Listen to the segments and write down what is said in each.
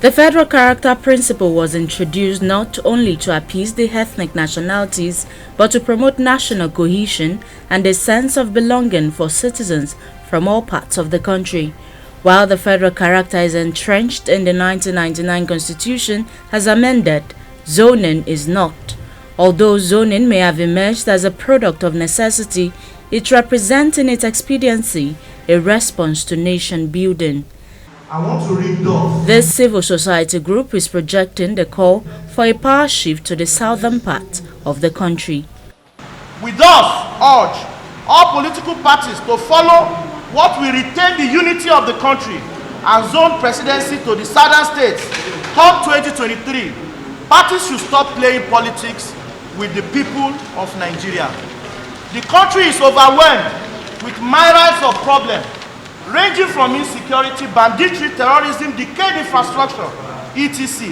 The federal character principle was introduced not only to appease the ethnic nationalities, but to promote national cohesion and a sense of belonging for citizens from all parts of the country. While the federal character is entrenched in the 1999 Constitution as amended, zoning is not. Although zoning may have emerged as a product of necessity, it represents in its expediency a response to nation building. I want to read off. This civil society group is projecting the call for a power shift to the southern part of the country. We thus urge all political parties to follow what will retain the unity of the country and zone presidency to the southern states. Come 2023, parties should stop playing politics with the people of Nigeria. The country is overwhelmed with myriads of problems, ranging from insecurity, banditry, terrorism, decayed infrastructure, etc.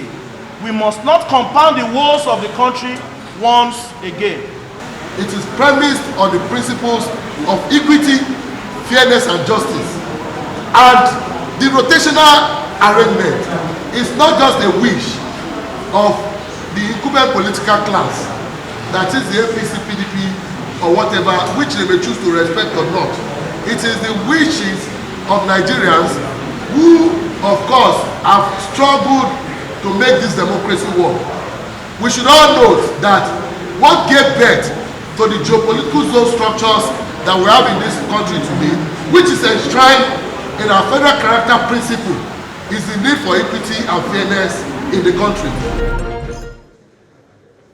We must not compound the woes of the country once again. It is premised on the principles of equity, fairness and justice. And the rotational arrangement is not just a wish of the incumbent political class, that is the APC, PDP or whatever, which they may choose to respect or not. It is the wishes of Nigerians who, of course, have struggled to make this democracy work. We should all note that what gave birth to the geopolitical zone structures that we have in this country today, which is enshrined in our federal character principle, is the need for equity and fairness in the country.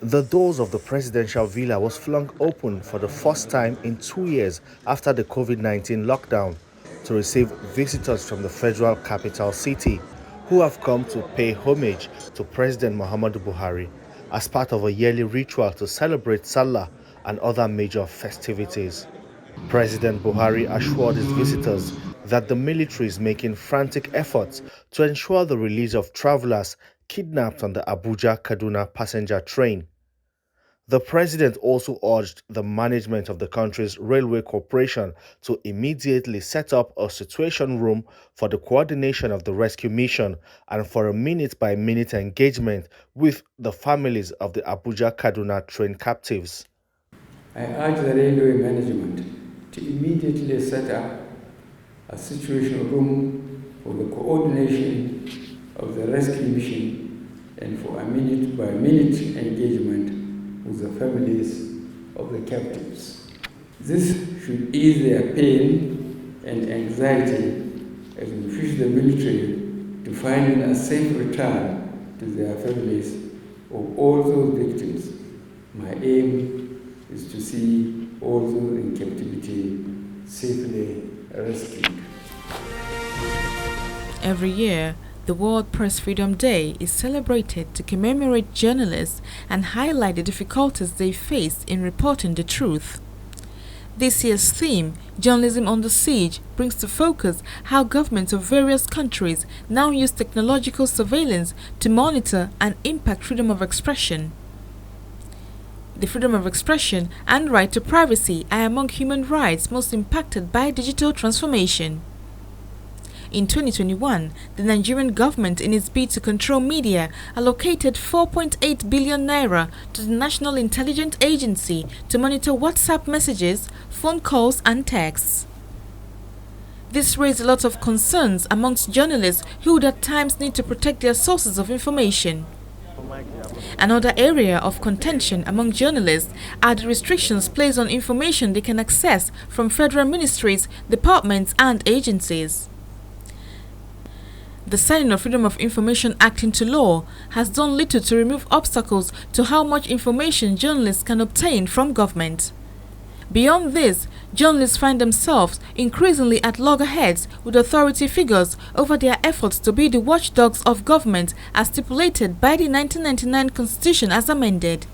The doors of the presidential villa was flung open for the first time in 2 years after the COVID-19 lockdown, to receive visitors from the federal capital city who have come to pay homage to President Muhammadu Buhari as part of a yearly ritual to celebrate Salah and other major festivities. President Buhari assured his visitors that the military is making frantic efforts to ensure the release of travelers kidnapped on the Abuja-Kaduna passenger train. The president also urged the management of the country's railway corporation to immediately set up a situation room for the coordination of the rescue mission and for a minute-by-minute engagement with the families of the Abuja-Kaduna train captives. I urge the railway management to immediately set up a situation room for the coordination of the rescue mission and for a minute-by-minute engagement with the families of the captives. This should ease their pain and anxiety as we push the military to find a safe return to their families of all those victims. My aim is to see all those in captivity safely rescued. Every year, the World Press Freedom Day is celebrated to commemorate journalists and highlight the difficulties they face in reporting the truth. This year's theme, Journalism on the Siege, brings to focus how governments of various countries now use technological surveillance to monitor and impact freedom of expression. The freedom of expression and right to privacy are among human rights most impacted by digital transformation. In 2021, the Nigerian government, in its bid to control media, allocated 4.8 billion naira to the National Intelligence Agency to monitor WhatsApp messages, phone calls and texts. This raised a lot of concerns amongst journalists who would at times need to protect their sources of information. Another area of contention among journalists are the restrictions placed on information they can access from federal ministries, departments and agencies. The signing of Freedom of Information Act into law has done little to remove obstacles to how much information journalists can obtain from government. Beyond this, journalists find themselves increasingly at loggerheads with authority figures over their efforts to be the watchdogs of government as stipulated by the 1999 Constitution as amended.